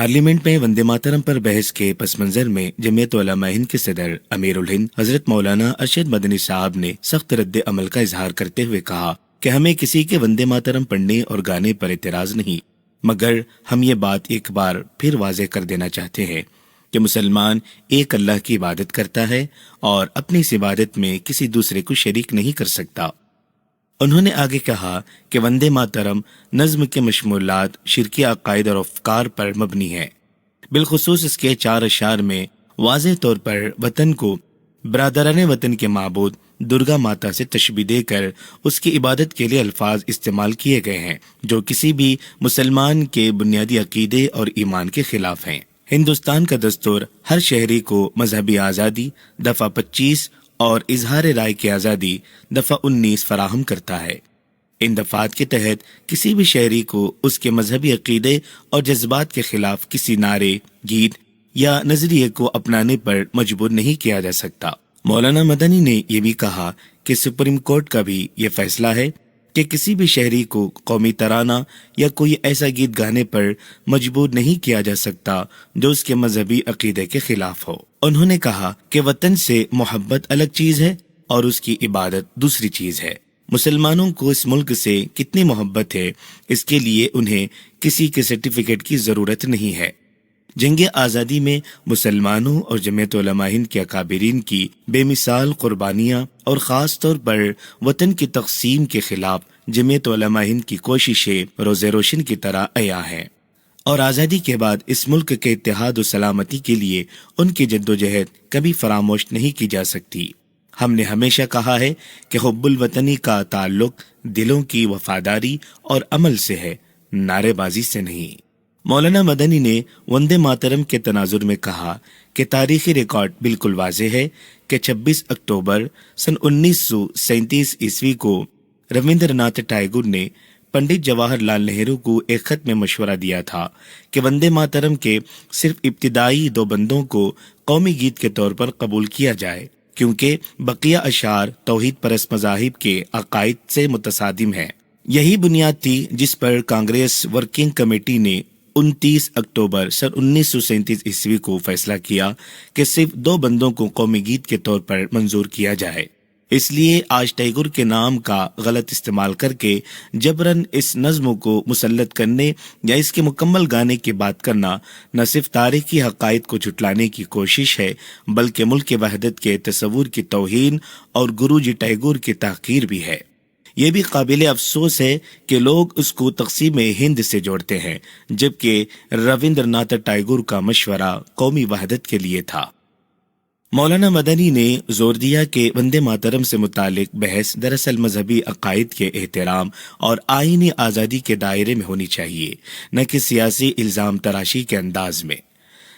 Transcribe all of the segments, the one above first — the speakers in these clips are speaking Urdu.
پارلیمنٹ میں وندے ماترم پر بحث کے پس منظر میں جمعیت علماء ہند کے صدر امیر الہند حضرت مولانا ارشد مدنی صاحب نے سخت رد عمل کا اظہار کرتے ہوئے کہا کہ ہمیں کسی کے وندے ماترم پڑھنے اور گانے پر اعتراض نہیں، مگر ہم یہ بات ایک بار پھر واضح کر دینا چاہتے ہیں کہ مسلمان ایک اللہ کی عبادت کرتا ہے اور اپنی اس عبادت میں کسی دوسرے کو شریک نہیں کر سکتا۔ انہوں نے آگے کہا کہ وندے ماترم نظم کے مشمولات شرکی عقائد اور افکار پر مبنی ہے، بالخصوص اس کے 4 اشعار میں واضح طور پر وطن کو برادران وطن کے معبود درگا ماتا سے تشبیہ دے کر اس کی عبادت کے لیے الفاظ استعمال کیے گئے ہیں جو کسی بھی مسلمان کے بنیادی عقیدے اور ایمان کے خلاف ہیں۔ ہندوستان کا دستور ہر شہری کو مذہبی آزادی دفعہ 25 اور اظہار رائے کی آزادی دفعہ 19 فراہم کرتا ہے۔ ان دفعات کے تحت کسی بھی شہری کو اس کے مذہبی عقیدے اور جذبات کے خلاف کسی نعرے، گیت یا نظریے کو اپنانے پر مجبور نہیں کیا جا سکتا۔ مولانا مدنی نے یہ بھی کہا کہ سپریم کورٹ کا بھی یہ فیصلہ ہے کہ کسی بھی شہری کو قومی ترانہ یا کوئی ایسا گیت گانے پر مجبور نہیں کیا جا سکتا جو اس کے مذہبی عقیدے کے خلاف ہو۔ انہوں نے کہا کہ وطن سے محبت الگ چیز ہے اور اس کی عبادت دوسری چیز ہے۔ مسلمانوں کو اس ملک سے کتنی محبت ہے، اس کے لیے انہیں کسی کے سرٹیفکیٹ کی ضرورت نہیں ہے۔ جنگ آزادی میں مسلمانوں اور جمعیت علماء ہند کے اکابرین کی بے مثال قربانیاں اور خاص طور پر وطن کی تقسیم کے خلاف جمعیت علماء ہند کی کوششیں روز روشن کی طرح عیاں ہیں، اور آزادی کے بعد اس ملک کے اتحاد و سلامتی کے لیے ان کی جدوجہد کبھی فراموش نہیں کی جا سکتی۔ ہم نے ہمیشہ کہا ہے کہ حب الوطنی کا تعلق دلوں کی وفاداری اور عمل سے ہے، نعرے بازی سے نہیں۔ مولانا مدنی نے وندے ماترم کے تناظر میں کہا کہ تاریخی ریکارڈ بالکل واضح ہے کہ 26 اکتوبر سن 1937 عیسوی کو رویندر ناتھ ٹیگور نے پنڈت جواہر لال نہرو کو ایک خط میں مشورہ دیا تھا کہ وندے ماترم کے صرف ابتدائی 2 بندوں کو قومی گیت کے طور پر قبول کیا جائے، کیونکہ بقیہ اشعار توحید پرست مذاہب کے عقائد سے متصادم ہیں۔ یہی بنیاد تھی جس پر کانگریس ورکنگ کمیٹی نے 29 اکتوبر سن 1937 عیسوی کو فیصلہ کیا کہ صرف 2 بندوں کو قومی گیت کے طور پر منظور کیا جائے۔ اس لیے آج ٹیگور کے نام کا غلط استعمال کر کے جبراً اس نظم کو مسلط کرنے یا اس کے مکمل گانے کی بات کرنا نہ صرف تاریخی حقائق کو جھٹلانے کی کوشش ہے بلکہ ملک کی وحدت کے تصور کی توہین اور گرو جی ٹیگور کی تحقیر بھی ہے۔ یہ بھی قابل افسوس ہے کہ لوگ اس کو تقسیم ہند سے جوڑتے ہیں، جبکہ رویندر ناتھ ٹیگور کا مشورہ قومی وحدت کے لیے تھا۔ مولانا مدنی نے زور دیا کہ وندے ماترم سے متعلق بحث دراصل مذہبی عقائد کے احترام اور آئینی آزادی کے دائرے میں ہونی چاہیے، نہ کہ سیاسی الزام تراشی کے انداز میں۔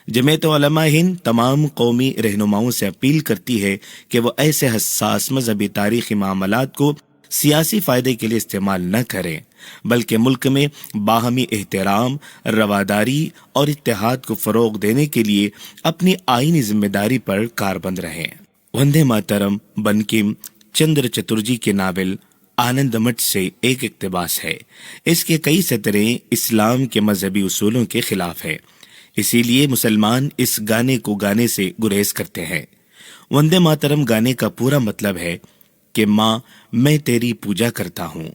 جمعیت علماء ہند تمام قومی رہنماؤں سے اپیل کرتی ہے کہ وہ ایسے حساس مذہبی تاریخی معاملات کو سیاسی فائدے کے لیے استعمال نہ کریں، بلکہ ملک میں باہمی احترام، رواداری اور اتحاد کو فروغ دینے کے لیے اپنی آئینی ذمہ داری پر کاربند رہیں۔ وندے ماترم بنکم چندر چترجی کے ناول آنند مٹھ سے ایک اقتباس ہے۔ اس کے کئی سطریں اسلام کے مذہبی اصولوں کے خلاف ہیں، اسی لیے مسلمان اس گانے کو گانے سے گریز کرتے ہیں۔ وندے ماترم گانے کا پورا مطلب ہے کہ ماں میں تیری پوجا کرتا ہوں۔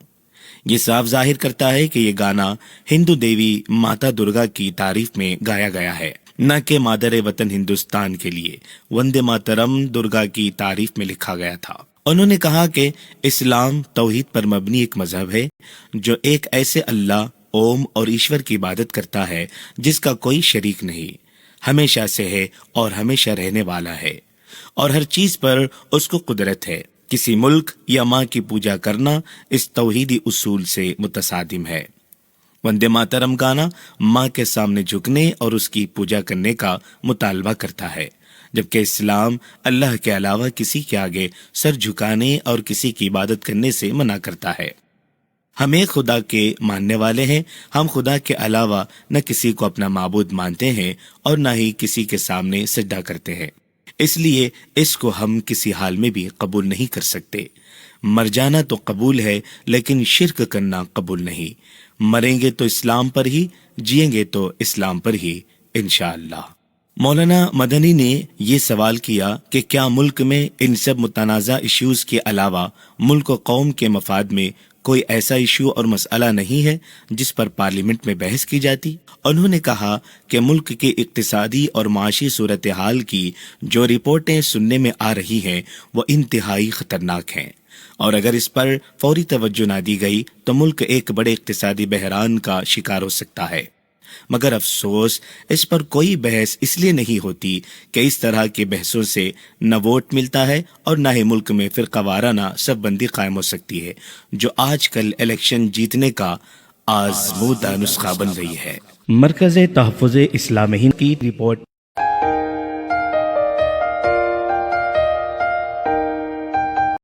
یہ صاف ظاہر کرتا ہے کہ یہ گانا ہندو دیوی ماتا درگا کی تعریف میں گایا گیا ہے، نہ کہ مادر وطن ہندوستان کے لیے۔ وندے ماترم درگا کی تعریف میں لکھا گیا تھا۔ انہوں نے کہا کہ اسلام توحید پر مبنی ایک مذہب ہے جو ایک ایسے اللہ اوم اور ایشور کی عبادت کرتا ہے جس کا کوئی شریک نہیں، ہمیشہ سے ہے اور ہمیشہ رہنے والا ہے، اور ہر چیز پر اس کو قدرت ہے۔ کسی ملک یا ماں کی پوجا کرنا اس توحیدی اصول سے متصادم ہے۔ وندے ماترم گانا ماں کے سامنے جھکنے اور اس کی پوجا کرنے کا مطالبہ کرتا ہے، جبکہ اسلام اللہ کے علاوہ کسی کے آگے سر جھکانے اور کسی کی عبادت کرنے سے منع کرتا ہے۔ ہم ایک خدا کے ماننے والے ہیں، ہم خدا کے علاوہ نہ کسی کو اپنا معبود مانتے ہیں اور نہ ہی کسی کے سامنے سجدہ کرتے ہیں، اس لیے اس کو ہم کسی حال میں بھی قبول نہیں کر سکتے۔ مر جانا تو قبول ہے لیکن شرک کرنا قبول نہیں۔ مریں گے تو اسلام پر ہی، جئیں گے تو اسلام پر ہی، انشاءاللہ۔ مولانا مدنی نے یہ سوال کیا کہ کیا ملک میں ان سب متنازع ایشوز کے علاوہ ملک و قوم کے مفاد میں کوئی ایسا ایشو اور مسئلہ نہیں ہے جس پر پارلیمنٹ میں بحث کی جاتی؟ انہوں نے کہا کہ ملک کے اقتصادی اور معاشی صورتحال کی جو رپورٹیں سننے میں آ رہی ہیں وہ انتہائی خطرناک ہیں، اور اگر اس پر فوری توجہ نہ دی گئی تو ملک ایک بڑے اقتصادی بحران کا شکار ہو سکتا ہے۔ مگر افسوس اس پر کوئی بحث اس لیے نہیں ہوتی کہ اس طرح کی بحثوں سے نہ ووٹ ملتا ہے اور نہ ہی ملک میں فرقہ وارانہ صف بندی قائم ہو سکتی ہے، جو آج کل الیکشن جیتنے کا آزمودہ نسخہ بن رہی ہے۔ مرکز تحفظ اسلام ہند کی رپورٹ